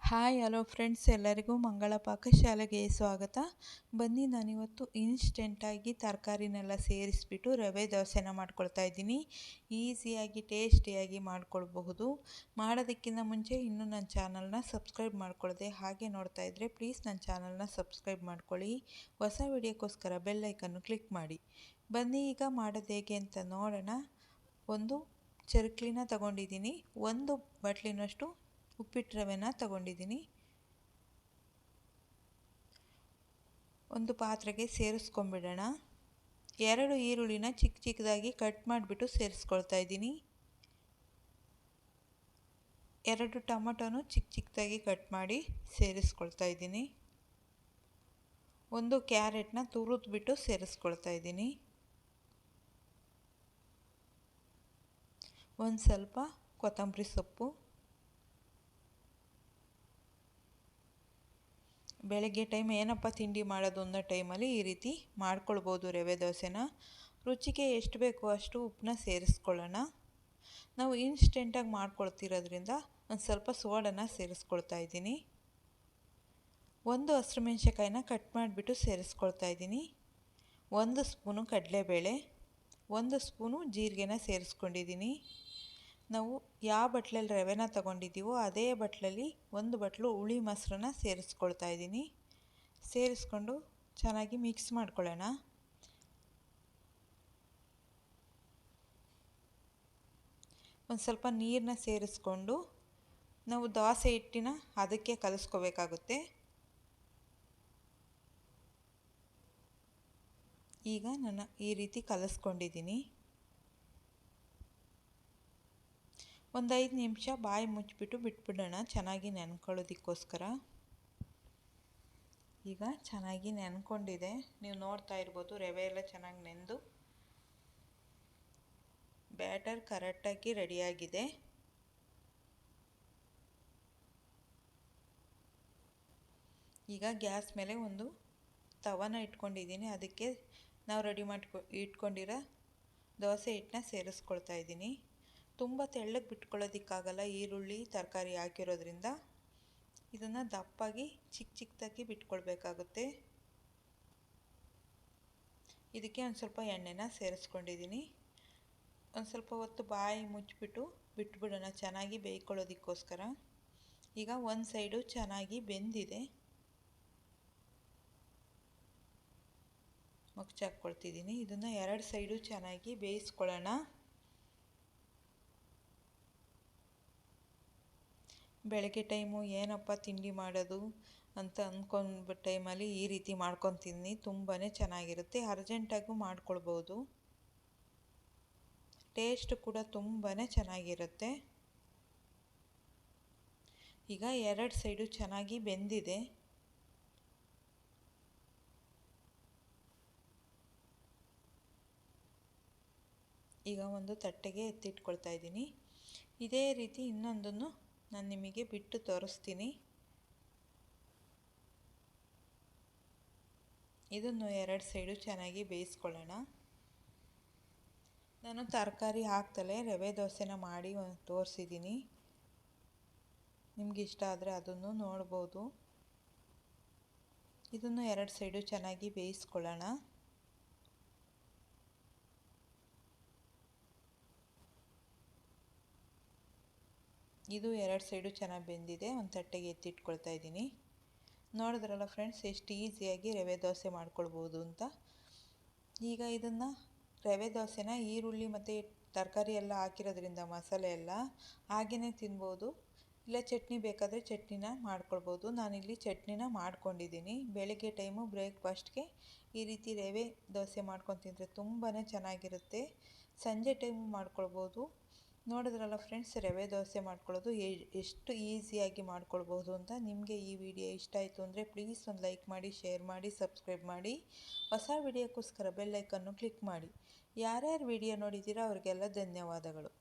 Hi hello friends, ಎಲ್ಲರಿಗೂ ಮಂಗಳ ಪಾಕಶಾಲೆಗೆ ಸ್ವಾಗತ. ಬನ್ನಿ, ನಾನಿವತ್ತು ಇನ್ಸ್ಟೆಂಟಾಗಿ ತರಕಾರಿನೆಲ್ಲ ಸೇರಿಸ್ಬಿಟ್ಟು ರವೆ ದೋಸೆನ ಮಾಡ್ಕೊಳ್ತಾ ಇದ್ದೀನಿ. ಈಸಿಯಾಗಿ ಟೇಸ್ಟಿಯಾಗಿ ಮಾಡ್ಕೊಳ್ಬಹುದು. ಮಾಡೋದಕ್ಕಿಂತ ಮುಂಚೆ ಇನ್ನೂ ನನ್ನ ಚಾನಲ್ನ ಸಬ್ಸ್ಕ್ರೈಬ್ ಮಾಡ್ಕೊಳ್ಳದೆ ಹಾಗೆ ನೋಡ್ತಾ ಇದ್ದರೆ ಪ್ಲೀಸ್ ನನ್ನ ಚಾನಲ್ನ ಸಬ್ಸ್ಕ್ರೈಬ್ ಮಾಡ್ಕೊಳ್ಳಿ. ಹೊಸ ವಿಡಿಯೋಕ್ಕೋಸ್ಕರ ಬೆಲ್ಲೈಕನ್ನು ಕ್ಲಿಕ್ ಮಾಡಿ. ಬನ್ನಿ, ಈಗ ಮಾಡೋದು ಹೇಗೆ ಅಂತ ನೋಡೋಣ. ಒಂದು ಚರ್ಕ್ಲಿನ ತಗೊಂಡಿದ್ದೀನಿ, ಒಂದು ಬಟ್ಲಿನಷ್ಟು ಉಪ್ಪಿಟ್ಟು ರವೆನ ತಗೊಂಡಿದ್ದೀನಿ. ಒಂದು ಪಾತ್ರೆಗೆ ಸೇರಿಸ್ಕೊಂಡ್ಬಿಡೋಣ. 2 ಈರುಳ್ಳಿನ ಚಿಕ್ಕ ಚಿಕ್ಕದಾಗಿ ಕಟ್ ಮಾಡಿಬಿಟ್ಟು ಸೇರಿಸ್ಕೊಳ್ತಾ ಇದ್ದೀನಿ. 2 ಟೊಮೊಟೊನು ಚಿಕ್ಕ ಚಿಕ್ಕದಾಗಿ ಕಟ್ ಮಾಡಿ ಸೇರಿಸ್ಕೊಳ್ತಾ ಇದ್ದೀನಿ. 1 ಕ್ಯಾರೆಟ್ನ ತುರಿದ್ಬಿಟ್ಟು ಸೇರಿಸ್ಕೊಳ್ತಾ ಇದ್ದೀನಿ. ಒಂದು ಸ್ವಲ್ಪ ಕೊತ್ತಂಬರಿ ಸೊಪ್ಪು. ಬೆಳಗ್ಗೆ ಟೈಮ್ ಏನಪ್ಪ ತಿಂಡಿ ಮಾಡೋದು ಅನ್ನೋ ಟೈಮಲ್ಲಿ ಈ ರೀತಿ ಮಾಡ್ಕೊಳ್ಬೋದು ರವೆ ದೋಸೆನ. ರುಚಿಗೆ ಎಷ್ಟು ಬೇಕೋ ಅಷ್ಟು ಉಪ್ಪನ್ನ ಸೇರಿಸ್ಕೊಳ್ಳೋಣ. ನಾವು ಇನ್ಸ್ಟೆಂಟಾಗಿ ಮಾಡ್ಕೊಳ್ತಿರೋದ್ರಿಂದ ಒಂದು ಸ್ವಲ್ಪ ಸೋಡಾನ ಸೇರಿಸ್ಕೊಳ್ತಾ ಇದ್ದೀನಿ. 1 ಹಸಿರುಮೆಣ್ಸಿಕಾಯಿನ ಕಟ್ ಮಾಡಿಬಿಟ್ಟು ಸೇರಿಸ್ಕೊಳ್ತಾ ಇದ್ದೀನಿ. 1 ಸ್ಪೂನು ಕಡಲೆಬೇಳೆ, 1 ಸ್ಪೂನು ಜೀರಿಗೆನ ಸೇರಿಸ್ಕೊಂಡಿದ್ದೀನಿ. ನಾವು ಯಾವ ಬಟ್ಲಲ್ಲಿ ರವೆನ ತಗೊಂಡಿದ್ದೀವೋ ಅದೇ ಬಟ್ಲಲ್ಲಿ 1 ಬಟ್ಲು ಹುಳಿ ಮೊಸರನ್ನ ಸೇರಿಸ್ಕೊಳ್ತಾ ಇದ್ದೀನಿ. ಸೇರಿಸ್ಕೊಂಡು ಚೆನ್ನಾಗಿ ಮಿಕ್ಸ್ ಮಾಡ್ಕೊಳ್ಳೋಣ. ಒಂದು ಸ್ವಲ್ಪ ನೀರನ್ನ ಸೇರಿಸ್ಕೊಂಡು ನಾವು ದೋಸೆ ಹಿಟ್ಟಿನ ಅದಕ್ಕೆ ಕಲಿಸ್ಕೋಬೇಕಾಗುತ್ತೆ. ಈಗ ನಾನು ಈ ರೀತಿ ಕಲಿಸ್ಕೊಂಡಿದ್ದೀನಿ. ಒಂದು 5 ನಿಮಿಷ ಬಾಯಿ ಮುಚ್ಚಿಬಿಟ್ಟು ಬಿಟ್ಬಿಡೋಣ, ಚೆನ್ನಾಗಿ ನೆನ್ಕೊಳ್ಳೋದಕ್ಕೋಸ್ಕರ. ಈಗ ಚೆನ್ನಾಗಿ ನೆನ್ಕೊಂಡಿದೆ, ನೀವು ನೋಡ್ತಾ ಇರ್ಬೋದು. ರವೆ ಎಲ್ಲ ಚೆನ್ನಾಗಿ ನೆಂದು ಬ್ಯಾಟರ್ ಕರೆಕ್ಟಾಗಿ ರೆಡಿಯಾಗಿದೆ. ಈಗ ಗ್ಯಾಸ್ ಮೇಲೆ ಒಂದು ತವನ ಇಟ್ಕೊಂಡಿದ್ದೀನಿ. ಅದಕ್ಕೆ ನಾವು ರೆಡಿ ಇಟ್ಕೊಂಡಿರೋ ದೋಸೆ ಹಿಟ್ಟನ್ನ ಸೇರಿಸ್ಕೊಳ್ತಾ ಇದ್ದೀನಿ. ತುಂಬ ತೆಳ್ಳಗೆ ಬಿಟ್ಕೊಳ್ಳೋದಕ್ಕಾಗಲ್ಲ, ಈರುಳ್ಳಿ ತರಕಾರಿ ಹಾಕಿರೋದ್ರಿಂದ ಇದನ್ನು ದಪ್ಪಾಗಿ ಚಿಕ್ಕ ಚಿಕ್ಕದಾಗಿ ಬಿಟ್ಕೊಳ್ಬೇಕಾಗುತ್ತೆ. ಇದಕ್ಕೆ ಒಂದು ಸ್ವಲ್ಪ ಎಣ್ಣೆನ ಸೇರಿಸ್ಕೊಂಡಿದ್ದೀನಿ. ಒಂದು ಸ್ವಲ್ಪ ಹೊತ್ತು ಬಾಯಿ ಮುಚ್ಚಿಬಿಟ್ಟು ಬಿಟ್ಬಿಡೋಣ, ಚೆನ್ನಾಗಿ ಬೇಯ್ಕೊಳ್ಳೋದಕ್ಕೋಸ್ಕರ. ಈಗ ಒಂದು ಸೈಡು ಚೆನ್ನಾಗಿ ಬೆಂದಿದೆ, ಮುಚ್ಚಾಕ್ಕೊಳ್ತಿದ್ದೀನಿ. ಇದನ್ನು 2 ಸೈಡು ಚೆನ್ನಾಗಿ ಬೇಯಿಸ್ಕೊಳ್ಳೋಣ. ಬೆಳಗ್ಗೆ ಟೈಮು ಏನಪ್ಪ ತಿಂಡಿ ಮಾಡೋದು ಅಂತ ಅಂದ್ಕೊಂಡ್ಬಿಟ್ಟು ಟೈಮಲ್ಲಿ ಈ ರೀತಿ ಮಾಡ್ಕೊತೀನಿ. ತುಂಬಾ ಚೆನ್ನಾಗಿರುತ್ತೆ, ಅರ್ಜೆಂಟಾಗೂ ಮಾಡ್ಕೊಳ್ಬೋದು. ಟೇಸ್ಟ್ ಕೂಡ ತುಂಬಾ ಚೆನ್ನಾಗಿರುತ್ತೆ. ಈಗ 2 ಸೈಡು ಚೆನ್ನಾಗಿ ಬೆಂದಿದೆ. ಈಗ ಒಂದು ತಟ್ಟೆಗೆ ಎತ್ತಿಟ್ಕೊಳ್ತಾ ಇದ್ದೀನಿ. ಇದೇ ರೀತಿ ಇನ್ನೊಂದನ್ನು ನಾನು ನಿಮಗೆ ಬಿಟ್ಟು ತೋರಿಸ್ತೀನಿ. ಇದನ್ನು 2 ಸೈಡು ಚೆನ್ನಾಗಿ ಬೇಯಿಸ್ಕೊಳ್ಳೋಣ. ನಾನು ತರಕಾರಿ ಹಾಕ್ತಲೇ ರವೆ ದೋಸೆನ ಮಾಡಿ ತೋರಿಸಿದ್ದೀನಿ. ನಿಮ್ಗೆ ಇಷ್ಟ ಆದರೆ ಅದನ್ನು ನೋಡ್ಬೋದು. ಇದನ್ನು 2 ಸೈಡು ಚೆನ್ನಾಗಿ ಬೇಯಿಸ್ಕೊಳ್ಳೋಣ. ಇದು 2 ಸೈಡು ಚೆನ್ನಾಗಿ ಬೆಂದಿದೆ. ಒಂದು ತಟ್ಟೆಗೆ ಎತ್ತಿಟ್ಕೊಳ್ತಾ ಇದ್ದೀನಿ. ನೋಡಿದ್ರಲ್ಲ ಫ್ರೆಂಡ್ಸ್, ಎಷ್ಟು ಈಸಿಯಾಗಿ ರವೆ ದೋಸೆ ಮಾಡ್ಕೊಳ್ಬೋದು ಅಂತ. ಈಗ ಇದನ್ನು ರವೆ ದೋಸೆನ ಈರುಳ್ಳಿ ಮತ್ತು ತರಕಾರಿ ಎಲ್ಲ ಹಾಕಿರೋದ್ರಿಂದ ಮಸಾಲೆ ಎಲ್ಲ ಹಾಗೆಯೇ ತಿನ್ಬೋದು, ಇಲ್ಲ ಚಟ್ನಿ ಬೇಕಾದರೆ ಚಟ್ನಿನ ಮಾಡ್ಕೊಳ್ಬೋದು. ನಾನಿಲ್ಲಿ ಚಟ್ನಿನ ಮಾಡ್ಕೊಂಡಿದ್ದೀನಿ. ಬೆಳಗ್ಗೆ ಟೈಮು ಬ್ರೇಕ್ಫಾಸ್ಟ್ಗೆ ಈ ರೀತಿ ರವೆ ದೋಸೆ ಮಾಡ್ಕೊಂಡು ತಿಂದರೆ ತುಂಬಾ ಚೆನ್ನಾಗಿರುತ್ತೆ. ಸಂಜೆ ಟೈಮು ಮಾಡ್ಕೊಳ್ಬೋದು. ನೋಡಿದ್ರಲ್ಲ ಫ್ರೆಂಡ್ಸ್, ರವೆ ದೋಸೆ ಮಾಡ್ಕೊಳ್ಳೋದು ಎಷ್ಟು ಈಸಿಯಾಗಿ ಮಾಡ್ಕೊಳ್ಬೋದು ಅಂತ. ನಿಮಗೆ ಈ ವಿಡಿಯೋ ಇಷ್ಟ ಆಯಿತು ಅಂದರೆ ಪ್ಲೀಸ್ ಒಂದು ಲೈಕ್ ಮಾಡಿ, ಶೇರ್ ಮಾಡಿ, ಸಬ್ಸ್ಕ್ರೈಬ್ ಮಾಡಿ. ಹೊಸ ವಿಡಿಯೋಕ್ಕೋಸ್ಕರ ಬೆಲ್ಲೈಕನ್ನು ಕ್ಲಿಕ್ ಮಾಡಿ. ಯಾರ್ಯಾರು ವಿಡಿಯೋ ನೋಡಿದ್ದೀರಾ ಅವ್ರಿಗೆಲ್ಲ ಧನ್ಯವಾದಗಳು.